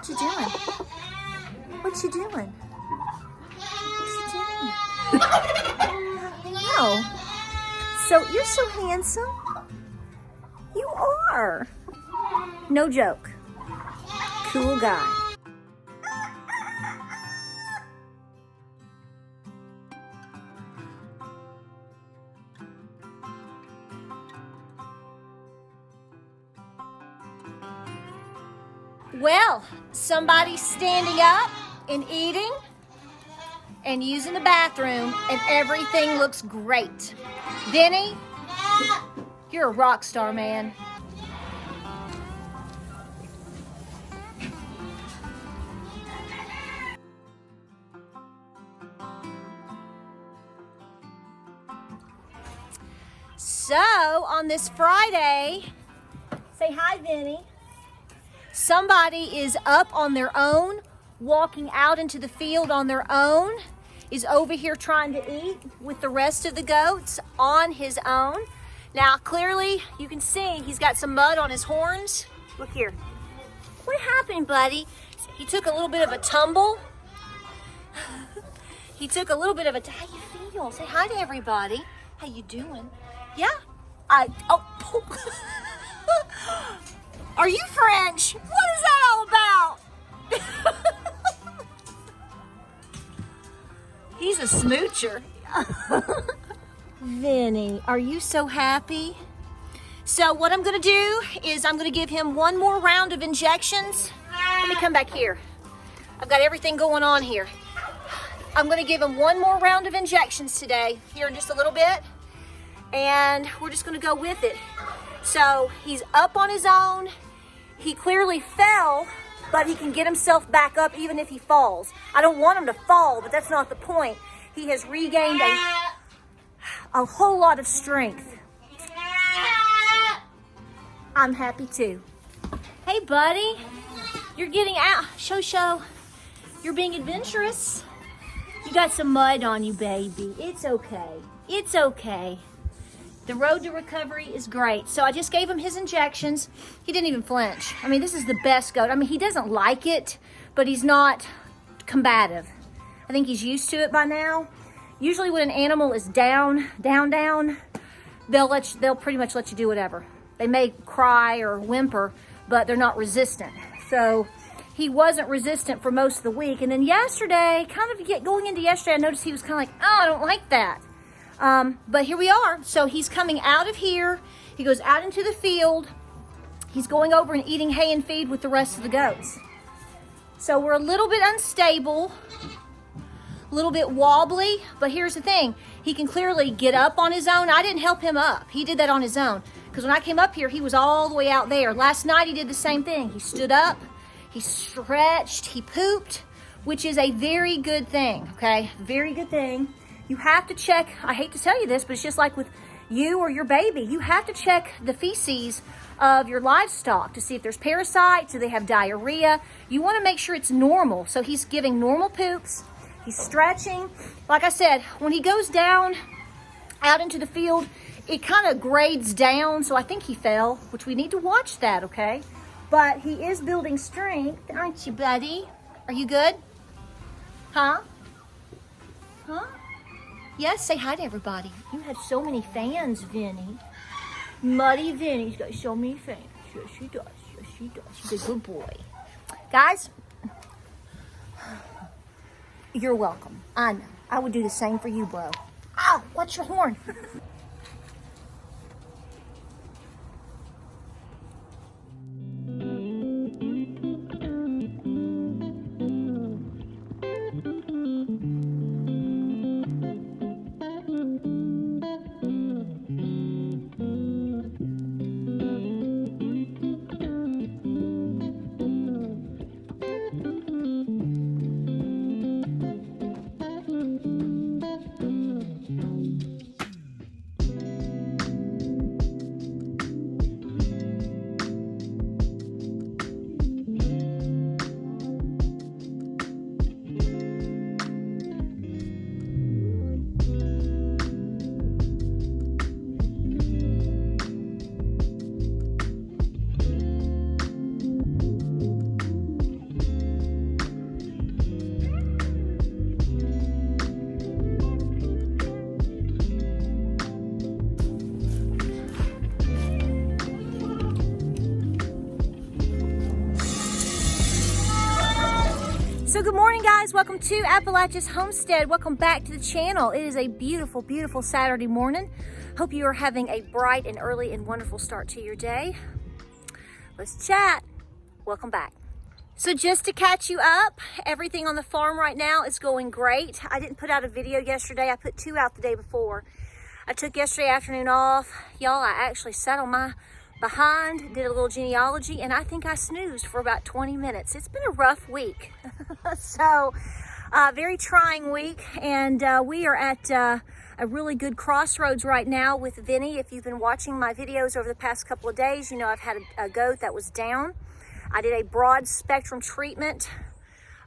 What you doing? What you doing? What you doing? No. So you're so handsome. You are. No joke. Cool guy. Well, somebody's standing up and eating and using the bathroom, and everything looks great. Vinny, you're a rock star, man. So, on this Friday, say hi, Vinny. Somebody is up on their own, walking out into the field on their own, is over here trying to eat with the rest of the goats on his own. Now, clearly, you can see he's got some mud on his horns. Look here. What happened, buddy? He took a little bit of a tumble. He took a little bit of a... How you feel? Say hi to everybody. How you doing? Yeah? Are you French? What is that all about? He's a smoocher. Vinny, are you so happy? So what I'm gonna do is I'm gonna give him one more round of injections. Let me come back here. I've got everything going on here. I'm gonna give him one more round of injections today, here in just a little bit. And we're just gonna go with it. So he's up on his own. He clearly fell, but he can get himself back up even if he falls. I don't want him to fall, but that's not the point. He has regained a whole lot of strength. I'm happy too. Hey, buddy. You're getting out. Show. You're being adventurous. You got some mud on you, baby. It's okay. It's okay. The road to recovery is great. So I just gave him his injections. He didn't even flinch. I mean, this is the best goat. I mean, he doesn't like it, but he's not combative. I think he's used to it by now. Usually when an animal is down, they'll pretty much let you do whatever. They may cry or whimper, but they're not resistant. So he wasn't resistant for most of the week. And then yesterday, going into yesterday, I noticed he was kind of like, oh, I don't like that. But here we are. So he's coming out of here. He goes out into the field. He's going over and eating hay and feed with the rest of the goats. So we're a little bit unstable, a little bit wobbly, but here's the thing. He can clearly get up on his own. I didn't help him up. He did that on his own. Because when I came up here, he was all the way out there. Last night, he did the same thing. He stood up, he stretched, he pooped, which is a very good thing, okay? Very good thing. You have to check, I hate to tell you this, but it's just like with you or your baby. You have to check the feces of your livestock to see if there's parasites, do they have diarrhea. You want to make sure it's normal. So he's giving normal poops. He's stretching. Like I said, when he goes down out into the field, it kind of grades down. So I think he fell, which we need to watch that, okay? But he is building strength, aren't you, buddy? Are you good? Huh? Yes, say hi to everybody. You have so many fans, Vinny. Muddy Vinny's got so many fans. Yes, she does. Yes, she does. She's a good boy. Guys, you're welcome. I know. I would do the same for you, bro. Ow, what's your horn? So good morning, guys. Welcome to Appalachia's Homestead. Welcome back to the channel. It is a beautiful, beautiful Saturday morning. Hope you are having a bright and early and wonderful start to your day. Let's chat. Welcome back. So just to catch you up, everything on the farm right now is going great. I didn't put out a video yesterday. I put 2 out the day before. I took yesterday afternoon off. Y'all, I actually sat on my behind, did a little genealogy, and I think I snoozed for about 20 minutes. It's been a rough week. So, very trying week, and we are at a really good crossroads right now with Vinny. If you've been watching my videos over the past couple of days, you know I've had a goat that was down. I did a broad spectrum treatment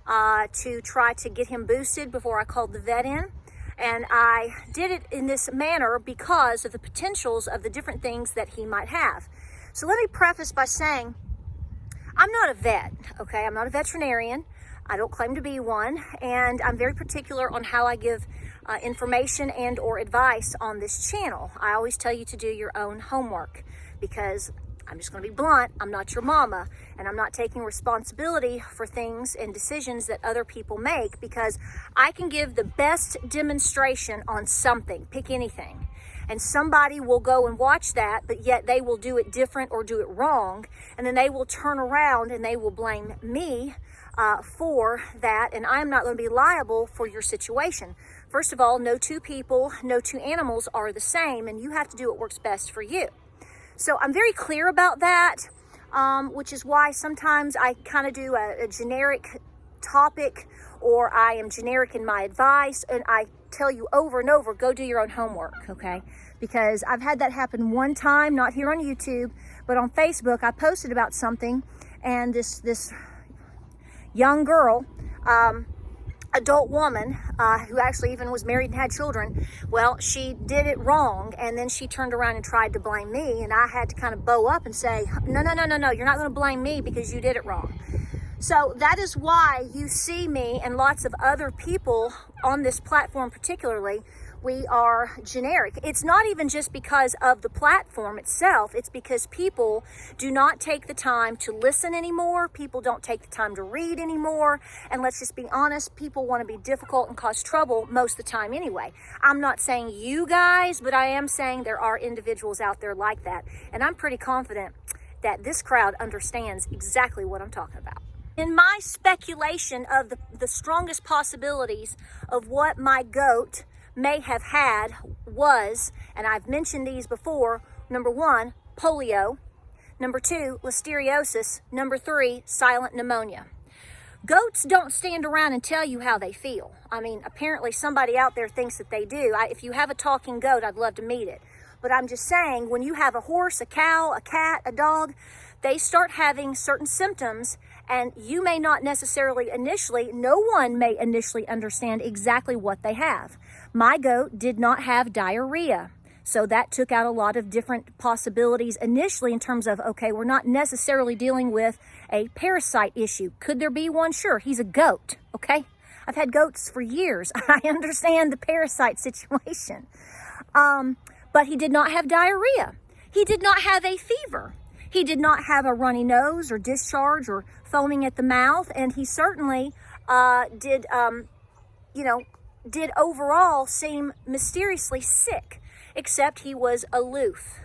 to try to get him boosted before I called the vet in. And I did it in this manner because of the potentials of the different things that he might have. So let me preface by saying, I'm not a vet, okay? I'm not a veterinarian. I don't claim to be one. And I'm very particular on how I give information and or advice on this channel. I always tell you to do your own homework because I'm just going to be blunt. I'm not your mama, and I'm not taking responsibility for things and decisions that other people make because I can give the best demonstration on something, pick anything, and somebody will go and watch that, but yet they will do it different or do it wrong, and then they will turn around and they will blame me for that, and I'm not going to be liable for your situation. First of all, no two people, no two animals are the same, and you have to do what works best for you. So I'm very clear about that, which is why sometimes I kind of do a generic topic, or I am generic in my advice, and I tell you over and over, go do your own homework, okay? Because I've had that happen one time, not here on YouTube, but on Facebook. I posted about something, and this young girl, adult woman who actually even was married and had children, well, she did it wrong, and then she turned around and tried to blame me, and I had to kind of bow up and say, no, you're not going to blame me because you did it wrong. So that is why you see me and lots of other people on this platform particularly, we are generic. It's not even just because of the platform itself. It's because people do not take the time to listen anymore. People don't take the time to read anymore. And let's just be honest, people want to be difficult and cause trouble most of the time anyway. I'm not saying you guys, but I am saying there are individuals out there like that. And I'm pretty confident that this crowd understands exactly what I'm talking about. In my speculation of the strongest possibilities of what my goat may have had was, and I've mentioned these before, number 1, polio, number 2, listeriosis, number 3, silent pneumonia. Goats don't stand around and tell you how they feel. I mean, apparently somebody out there thinks that they do. If you have a talking goat, I'd love to meet it. But I'm just saying, when you have a horse, a cow, a cat, a dog, they start having certain symptoms, and you may not necessarily initially, no one may initially understand exactly what they have. My goat did not have diarrhea, so that took out a lot of different possibilities initially in terms of, okay, we're not necessarily dealing with a parasite issue. Could there be one? Sure, he's a goat, okay? I've had goats for years. I understand the parasite situation. But he did not have diarrhea. He did not have a fever. He did not have a runny nose or discharge or foaming at the mouth, and he certainly did overall seem mysteriously sick, except he was aloof.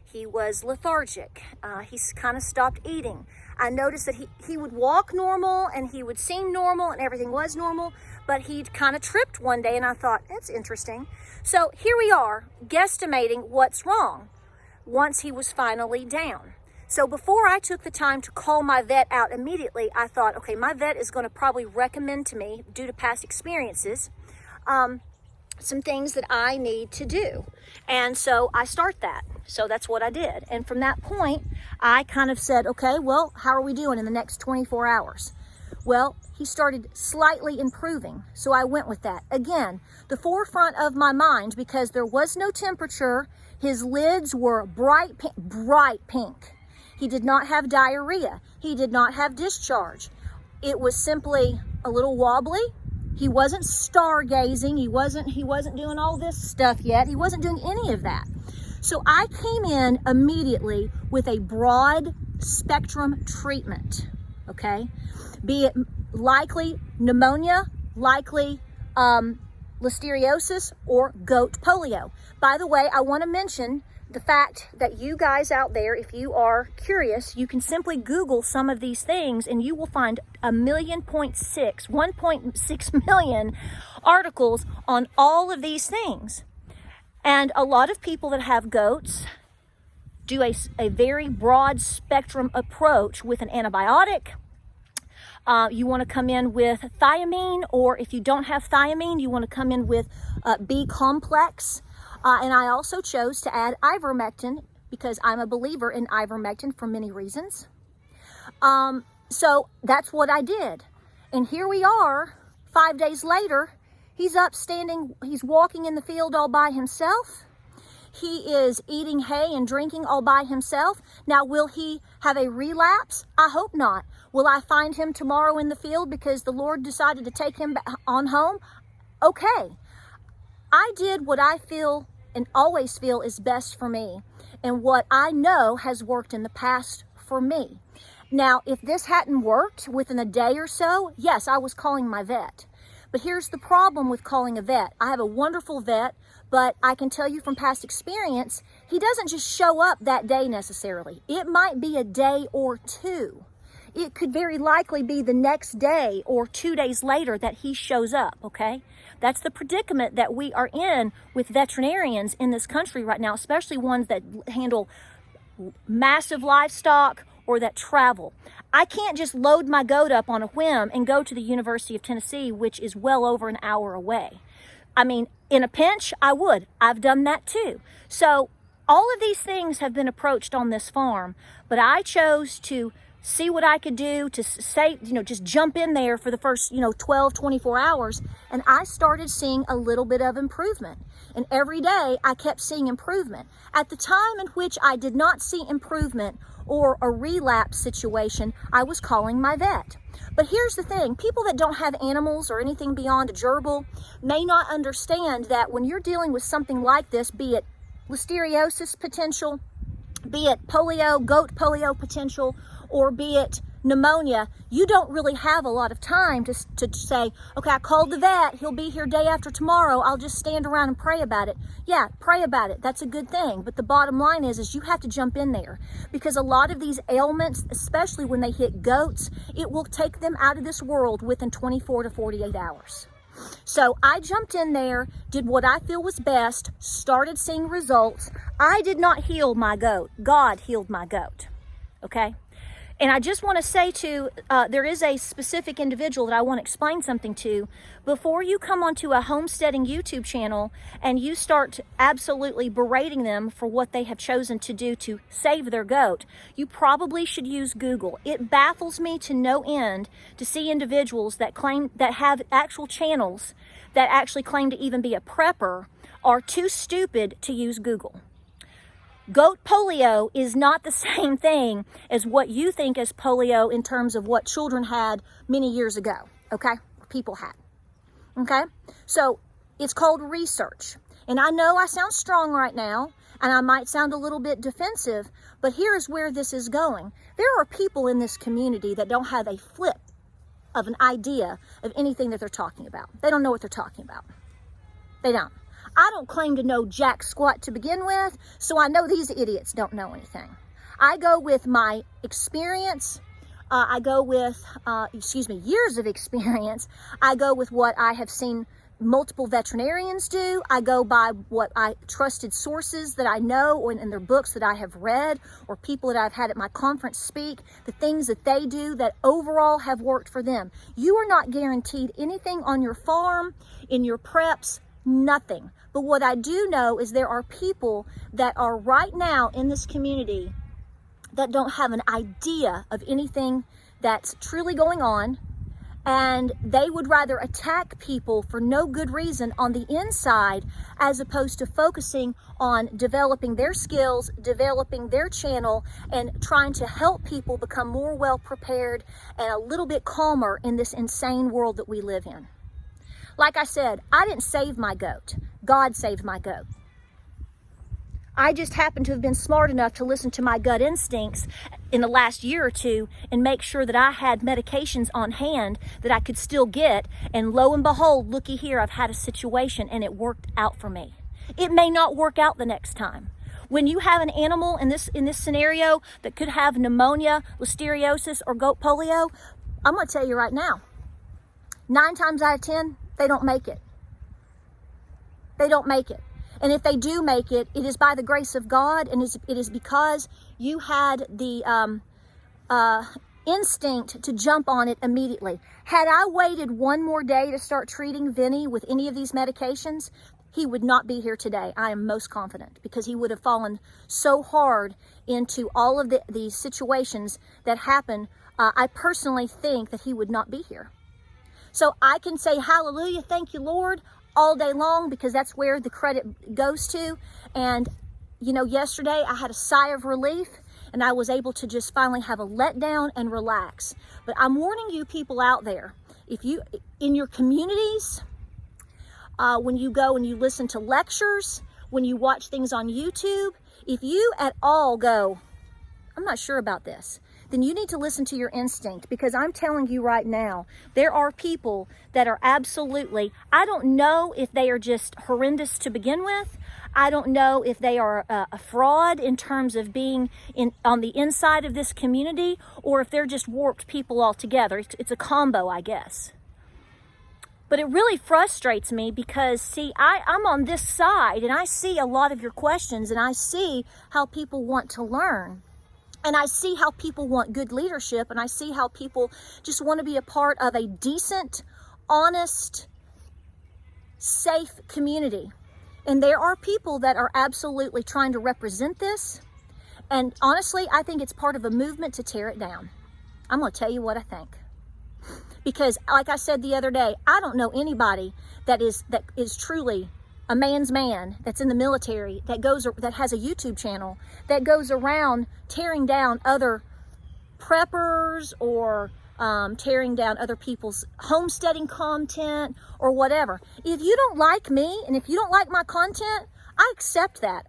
He was lethargic. He's kind of stopped eating. I noticed that he would walk normal, and he would seem normal, and everything was normal, but he'd kind of tripped one day, and I thought, that's interesting. So here we are, guesstimating what's wrong once he was finally down. So before I took the time to call my vet out immediately, I thought, okay, my vet is going to probably recommend to me, due to past experiences, some things that I need to do. And so I start that. So that's what I did. And from that point, I kind of said, okay, well, how are we doing in the next 24 hours? Well, he started slightly improving. So I went with that. Again, the forefront of my mind, because there was no temperature, his lids were bright pink. He did not have diarrhea. He did not have discharge. It was simply a little wobbly. He wasn't stargazing. He wasn't doing all this stuff yet. He wasn't doing any of that. So I came in immediately with a broad spectrum treatment. okay? Be it likely pneumonia, likely listeriosis, or goat polio. By the way, I want to mention the fact that you guys out there, if you are curious, you can simply Google some of these things and you will find 1.6 million articles on all of these things. And a lot of people that have goats do a very broad spectrum approach with an antibiotic. You want to come in with thiamine, or if you don't have thiamine, you want to come in with B complex. And I also chose to add ivermectin because I'm a believer in ivermectin for many reasons. So that's what I did. And here we are, 5 days later, he's up standing, he's walking in the field all by himself. He is eating hay and drinking all by himself. Now, will he have a relapse? I hope not. Will I find him tomorrow in the field because the Lord decided to take him on home? Okay. I did what I feel and always feel is best for me and what I know has worked in the past for me. Now, if this hadn't worked within a day or so, yes, I was calling my vet. But here's the problem with calling a vet. I have a wonderful vet, but I can tell you from past experience, he doesn't just show up that day necessarily. It might be a day or two. It could very likely be the next day or 2 days later that he shows up, okay? That's the predicament that we are in with veterinarians in this country right now, especially ones that handle massive livestock or that travel. I can't just load my goat up on a whim and go to the University of Tennessee, which is well over an hour away. I mean, in a pinch, I would. I've done that too. So all of these things have been approached on this farm, but I chose to see what I could do to say, just jump in there for the first, 12, 24 hours. And I started seeing a little bit of improvement. And every day I kept seeing improvement. At the time in which I did not see improvement or a relapse situation, I was calling my vet. But here's the thing, people that don't have animals or anything beyond a gerbil may not understand that when you're dealing with something like this, be it listeriosis potential, be it polio, goat polio potential, or be it pneumonia, you don't really have a lot of time to say, okay, I called the vet, he'll be here day after tomorrow, I'll just stand around and pray about it. Yeah, pray about it, that's a good thing, but the bottom line is you have to jump in there, because a lot of these ailments, especially when they hit goats, it will take them out of this world within 24 to 48 hours. So I jumped in there, did what I feel was best, started seeing results. I did not heal my goat, God healed my goat, okay? And I just want to say there is a specific individual that I want to explain something to. Before you come onto a homesteading YouTube channel and you start absolutely berating them for what they have chosen to do to save their goat, you probably should use Google. It baffles me to no end to see individuals that have actual channels that actually claim to even be a prepper are too stupid to use Google. Goat polio is not the same thing as what you think as polio in terms of what children had many years ago, okay? People had, okay? So it's called research. And I know I sound strong right now, and I might sound a little bit defensive, but here's where this is going. There are people in this community that don't have a flip of an idea of anything that they're talking about. They don't know what they're talking about. They don't. I don't claim to know jack squat to begin with, so I know these idiots don't know anything. I go with my experience. I go with, years of experience. I go with what I have seen multiple veterinarians do. I go by what trusted sources that I know or in their books that I have read, or people that I've had at my conference speak, the things that they do that overall have worked for them. You are not guaranteed anything on your farm, in your preps, nothing. But what I do know is there are people that are right now in this community that don't have an idea of anything that's truly going on, and they would rather attack people for no good reason on the inside as opposed to focusing on developing their skills, developing their channel, and trying to help people become more well prepared and a little bit calmer in this insane world that we live in. Like I said, I didn't save my goat. God saved my goat. I just happen to have been smart enough to listen to my gut instincts in the last year or two and make sure that I had medications on hand that I could still get. And lo and behold, looky here, I've had a situation and it worked out for me. It may not work out the next time. When you have an animal in this scenario that could have pneumonia, listeriosis, or goat polio, I'm going to tell you right now, 9 times out of 10, they don't make it. They don't make it. And if they do make it, it is by the grace of God, and it is because you had the instinct to jump on it immediately. Had I waited one more day to start treating Vinny with any of these medications, he would not be here today. I am most confident, because he would have fallen so hard into all of the situations that happen. I personally think that he would not be here. So I can say hallelujah, thank you, Lord, all day long, because that's where the credit goes to. And, you know, yesterday I had a sigh of relief, and I was able to just finally have a letdown and relax. But I'm warning you people out there, if you, in your communities, when you go and you listen to lectures, when you watch things on YouTube, if you at all go, I'm not sure about this, then you need to listen to your instinct, because I'm telling you right now, there are people that are absolutely, I don't know if they are just horrendous to begin with. I don't know if they are a fraud in terms of being on the inside of this community, or if they're just warped people altogether. It's a combo, I guess. But it really frustrates me because, see, I'm on this side, and I see a lot of your questions, and I see how people want to learn. And I see how people want good leadership, and I see how people just want to be a part of a decent, honest, safe community. And there are people that are absolutely trying to represent this. And honestly, I think it's part of a movement to tear it down. I'm going to tell you what I think. Because like I said the other day, I don't know anybody that is truly a man's man, that's in the military, that has a YouTube channel, that goes around tearing down other preppers, or tearing down other people's homesteading content or whatever. If you don't like me, and if you don't like my content, I accept that.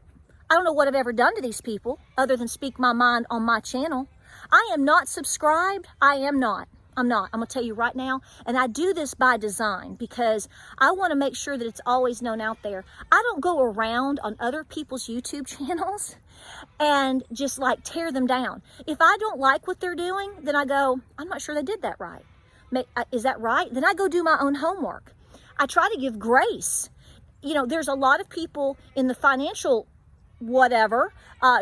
I don't know what I've ever done to these people other than speak my mind on my channel. I am not subscribed. I'm not. I'm going to tell you right now. And I do this by design, because I want to make sure that it's always known out there. I don't go around on other people's YouTube channels and just like tear them down. If I don't like what they're doing, then I go, I'm not sure they did that right. Is that right? Then I go do my own homework. I try to give grace. You know, there's a lot of people in the financial whatever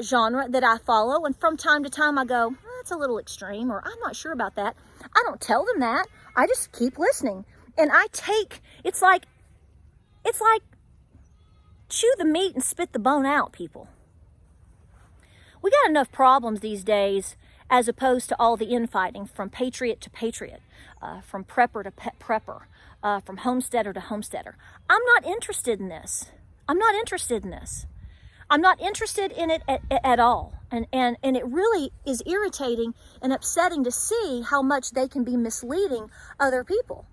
genre that I follow, and from time to time I go, that's a little extreme, or I'm not sure about that. I don't tell them that. I just keep listening, and it's like chew the meat and spit the bone out, people. We got enough problems these days, as opposed to all the infighting from patriot to patriot, from prepper to prepper, from homesteader to homesteader. I'm not interested in this. I'm not interested in it at all. And it really is irritating and upsetting to see how much they can be misleading other people.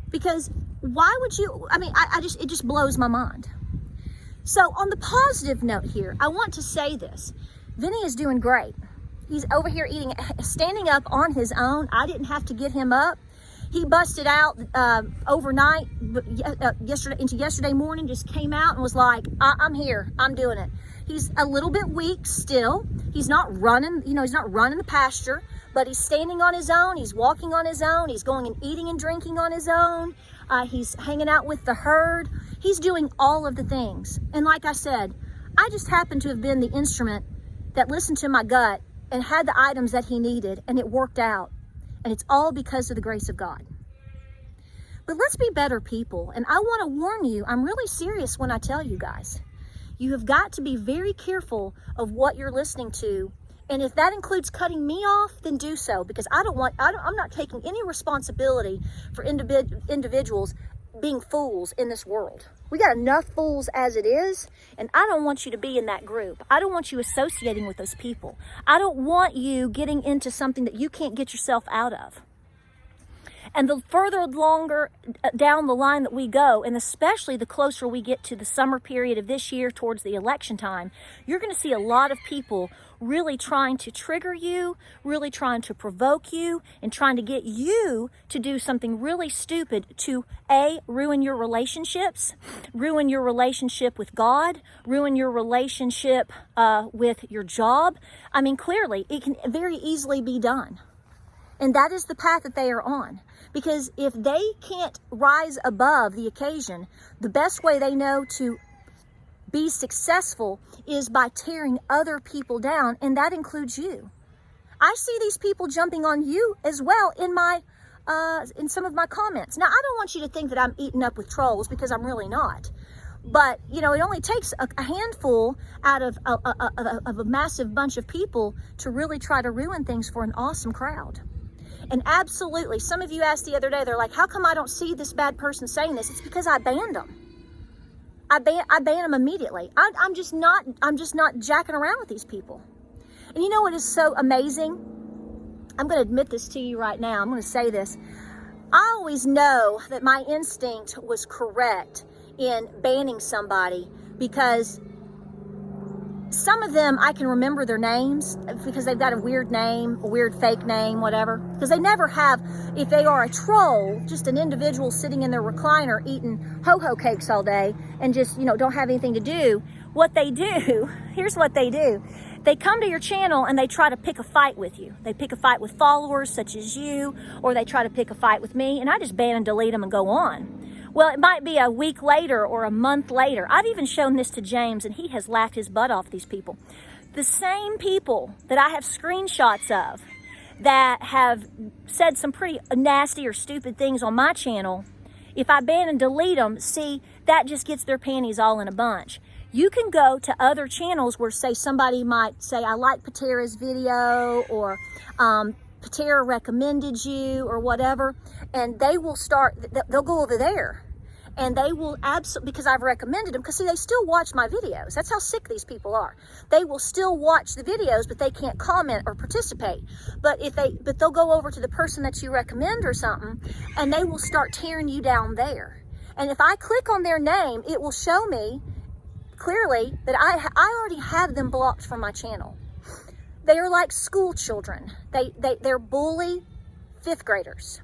Because why would you, it just blows my mind. So on the positive note here, I want to say this. Vinny is doing great. He's over here standing up on his own. I didn't have to get him up. He busted out overnight, yesterday morning, just came out and was like, I'm here, I'm doing it. He's a little bit weak still. He's not running, he's not running the pasture, but he's standing on his own. He's walking on his own. He's going and eating and drinking on his own. He's hanging out with the herd. He's doing all of the things. And like I said, I just happened to have been the instrument that listened to my gut and had the items that he needed, and it worked out. And it's all because of the grace of God. But let's be better people. And I want to warn you, I'm really serious when I tell you guys. You have got to be very careful of what you're listening to. And if that includes cutting me off, then do so. Because I'm not taking any responsibility for individuals being fools in this world. We got enough fools as it is, and I don't want you to be in that group. I don't want you associating with those people. I don't want you getting into something that you can't get yourself out of. And the further longer down the line that we go, and especially the closer we get to the summer period of this year towards the election time, you're going to see a lot of people really trying to trigger you, really trying to provoke you, and trying to get you to do something really stupid to ruin your relationships, ruin your relationship with God, ruin your relationship with your job. I mean, clearly, it can very easily be done. And that is the path that they are on. Because if they can't rise above the occasion, the best way they know to be successful is by tearing other people down, and that includes you. I see these people jumping on you as well in some of my comments. Now, I don't want you to think that I'm eaten up with trolls, because I'm really not. But, you know, it only takes a handful out of a massive bunch of people to really try to ruin things for an awesome crowd. And absolutely, some of you asked the other day, they're like, how come I don't see this bad person saying this? It's because I banned them. I ban them immediately. I'm just not jacking around with these people. And you know what is so amazing? I'm going to admit this to you right now. I'm going to say this. I always know that my instinct was correct in banning somebody, because some of them, I can remember their names because they've got a weird name, a weird fake name, whatever. Because they never have, if they are a troll, just an individual sitting in their recliner eating ho-ho cakes all day and just, you know, don't have anything to do. What they do, here's what they do. They come to your channel and they try to pick a fight with you. They pick a fight with followers such as you, or they try to pick a fight with me, and I just ban and delete them and go on. Well, it might be a week later or a month later. I've even shown this to James, and he has laughed his butt off these people. The same people that I have screenshots of that have said some pretty nasty or stupid things on my channel, if I ban and delete them, see, that just gets their panties all in a bunch. You can go to other channels where, say, somebody might say, I like Patara's video, or Patara recommended you, or whatever, and they will they'll go over there. And they will absolutely, because I've recommended them, because see, they still watch my videos. That's how sick these people are. They will still watch the videos, but they can't comment or participate. But they'll go over to the person that you recommend or something, and they will start tearing you down there. And if I click on their name, it will show me clearly that I already have them blocked from my channel. They are like school children. They're bully fifth graders.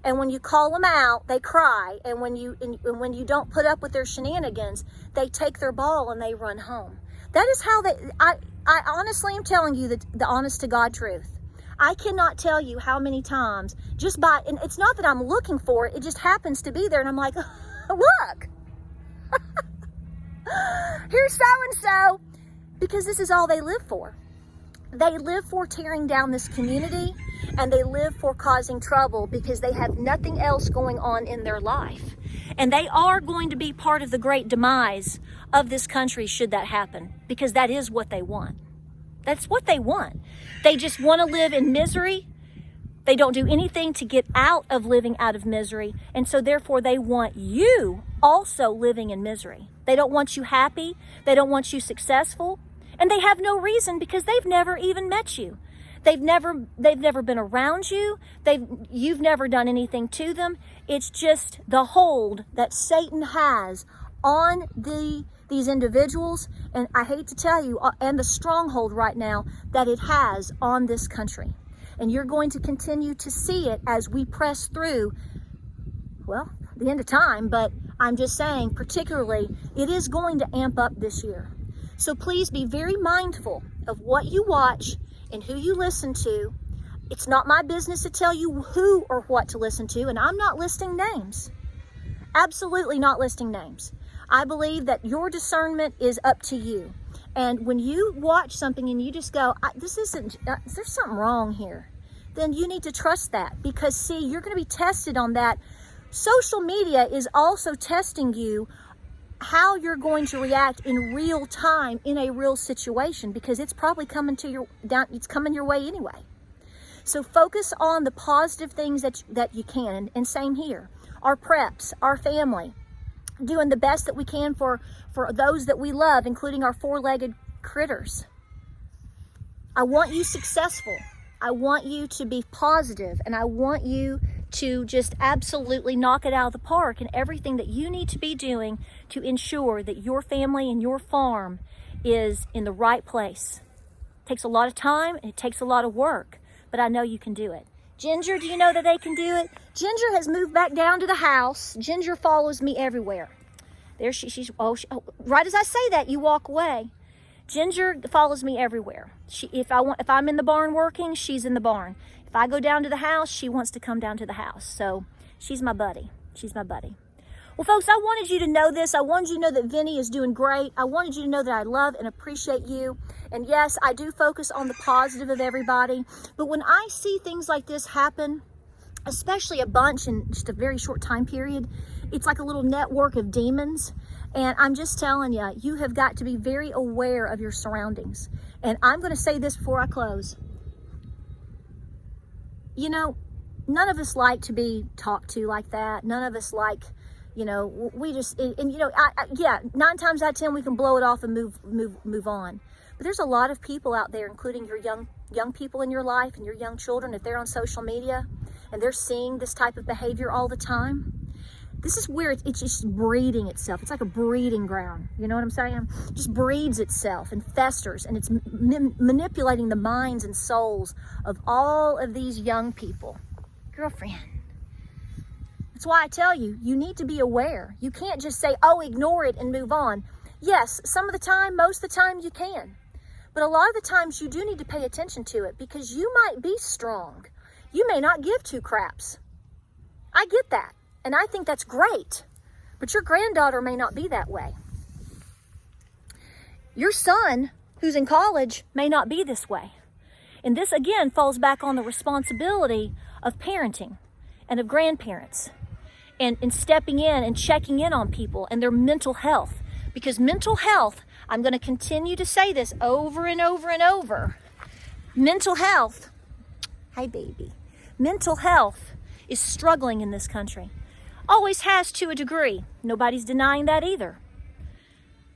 And when you call them out, they cry. And when you don't put up with their shenanigans, they take their ball and they run home. That is how I honestly am telling you the honest to God truth. I cannot tell you how many times, and it's not that I'm looking for it, it just happens to be there. And I'm like, look, here's so-and-so, because this is all they live for. They live for tearing down this community, and they live for causing trouble because they have nothing else going on in their life. And they are going to be part of the great demise of this country should that happen, because that is what they want. That's what they want. They just want to live in misery. They don't do anything to get out of living out of misery. And so therefore they want you also living in misery. They don't want you happy. They don't want you successful. And they have no reason, because they've never even met you. They've never been around you. You've never done anything to them. It's just the hold that Satan has on these individuals, and I hate to tell you, and the stronghold right now that it has on this country. And you're going to continue to see it as we press through, well, the end of time, but I'm just saying, particularly, it is going to amp up this year. So please be very mindful of what you watch and who you listen to. It's not my business to tell you who or what to listen to, and I'm not listing names. Absolutely not listing names. I believe that your discernment is up to you. And when you watch something and you just go, there's something wrong here, then you need to trust that, because see, you're going to be tested on that. Social media is also testing you how you're going to react in real time in a real situation, because it's probably coming it's coming your way anyway. So focus on the positive things that you can, and same here. Our preps, our family, doing the best that we can for those that we love, including our four-legged critters. I want you successful. I want you to be positive, and I want you to just absolutely knock it out of the park in everything that you need to be doing to ensure that your family and your farm is in the right place. It takes a lot of time and it takes a lot of work, but I know you can do it. Ginger, do you know that they can do it? Ginger has moved back down to the house. Ginger follows me everywhere. There she's right as I say that, you walk away. Ginger follows me everywhere. If I'm in the barn working, she's in the barn. If I go down to the house, she wants to come down to the house. So she's my buddy. She's my buddy. Well, folks, I wanted you to know this. I wanted you to know that Vinny is doing great. I wanted you to know that I love and appreciate you. And yes, I do focus on the positive of everybody. But when I see things like this happen, especially a bunch in just a very short time period, it's like a little network of demons. And I'm just telling you, you have got to be very aware of your surroundings. And I'm going to say this before I close. You know, none of us like to be talked to like that. None of us like, you know, we just, and you know, yeah, 9 times out of 10 we can blow it off and move on. But there's a lot of people out there, including your young people in your life and your young children, if they're on social media and they're seeing this type of behavior all the time. This is where it's just breeding itself. It's like a breeding ground. You know what I'm saying? It just breeds itself and festers, and it's manipulating the minds and souls of all of these young people. Girlfriend. That's why I tell you, you need to be aware. You can't just say, oh, ignore it and move on. Yes, some of the time, most of the time you can. But a lot of the times you do need to pay attention to it, because you might be strong. You may not give 2 craps. I get that. And I think that's great, but your granddaughter may not be that way. Your son, who's in college, may not be this way. And this, again, falls back on the responsibility of parenting and of grandparents and stepping in and checking in on people and their mental health. Because mental health, I'm going to continue to say this over and over and over, mental health, hi baby, mental health is struggling in this country. Always has to a degree. Nobody's denying that either.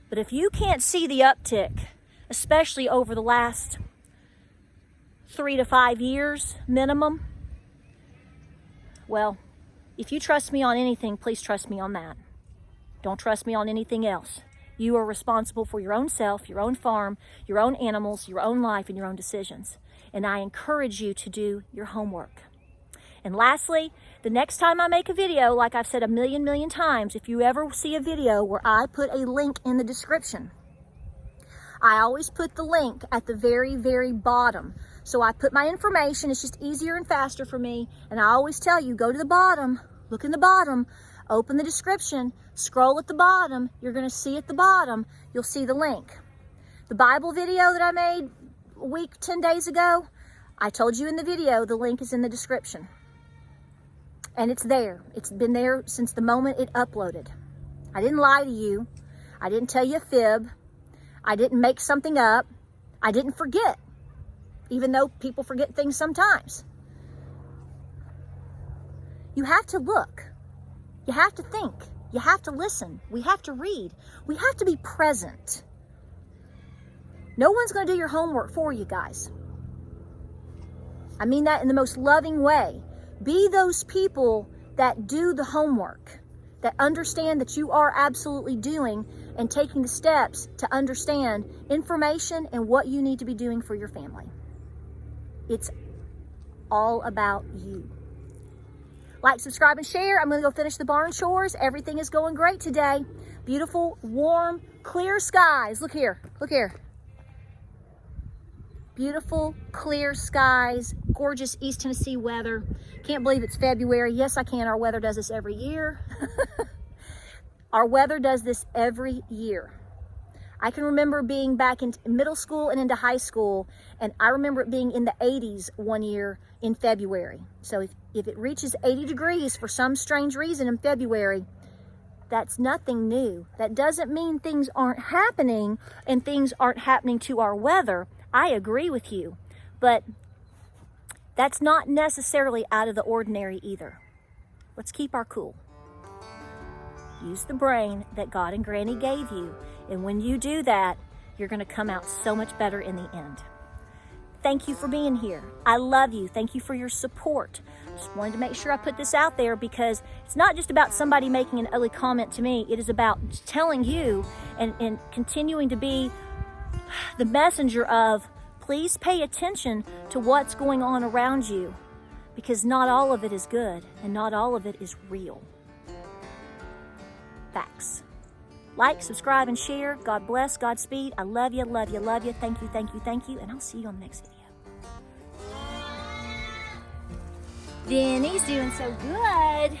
But if you can't see the uptick, especially over the last 3 to 5 years minimum, well, if you trust me on anything, please trust me on that. Don't trust me on anything else. You are responsible for your own self, your own farm, your own animals, your own life, and your own decisions. And I encourage you to do your homework. And lastly, the next time I make a video, like I've said a million times, if you ever see a video where I put a link in the description, I always put the link at the very bottom. So I put my information, it's just easier and faster for me. And I always tell you, go to the bottom, look in the bottom, open the description, scroll at the bottom, you're gonna see at the bottom, you'll see the link. The Bible video that I made a week, 10 days ago, I told you in the video, the link is in the description. And it's there. It's been there since the moment it uploaded. I didn't lie to you. I didn't tell you a fib. I didn't make something up. I didn't forget, even though people forget things sometimes. You have to look. You have to think. You have to listen. We have to read. We have to be present. No one's going to do your homework for you guys. I mean that in the most loving way. Be those people that do the homework, that understand that you are absolutely doing and taking the steps to understand information and what you need to be doing for your family. It's all about you. Like, subscribe, and share. I'm going to go finish the barn chores. Everything is going great today. Beautiful, warm, clear skies. Look here. Look here. Beautiful, clear skies, gorgeous East Tennessee weather. Can't believe it's February. Yes, I can. Our weather does this every year. Our weather does this every year. I can remember being back in middle school and into high school, and I remember it being in the 80s one year in February. So if it reaches 80 degrees for some strange reason in February, that's nothing new. That doesn't mean things aren't happening and things aren't happening to our weather. I agree with you, but that's not necessarily out of the ordinary either. Let's keep our cool. Use the brain that God and Granny gave you, and when you do that, you're going to come out so much better in the end. Thank you for being here. I love you. Thank you for your support. Just wanted to make sure I put this out there because it's not just about somebody making an ugly comment to me. It is about telling you and continuing to be the messenger of, please pay attention to what's going on around you, because not all of it is good and not all of it is real. Facts. Like, subscribe, and share. God bless. Godspeed. I love you, love you, love you. Thank you, thank you, thank you. And I'll see you on the next video. Vinny's doing so good.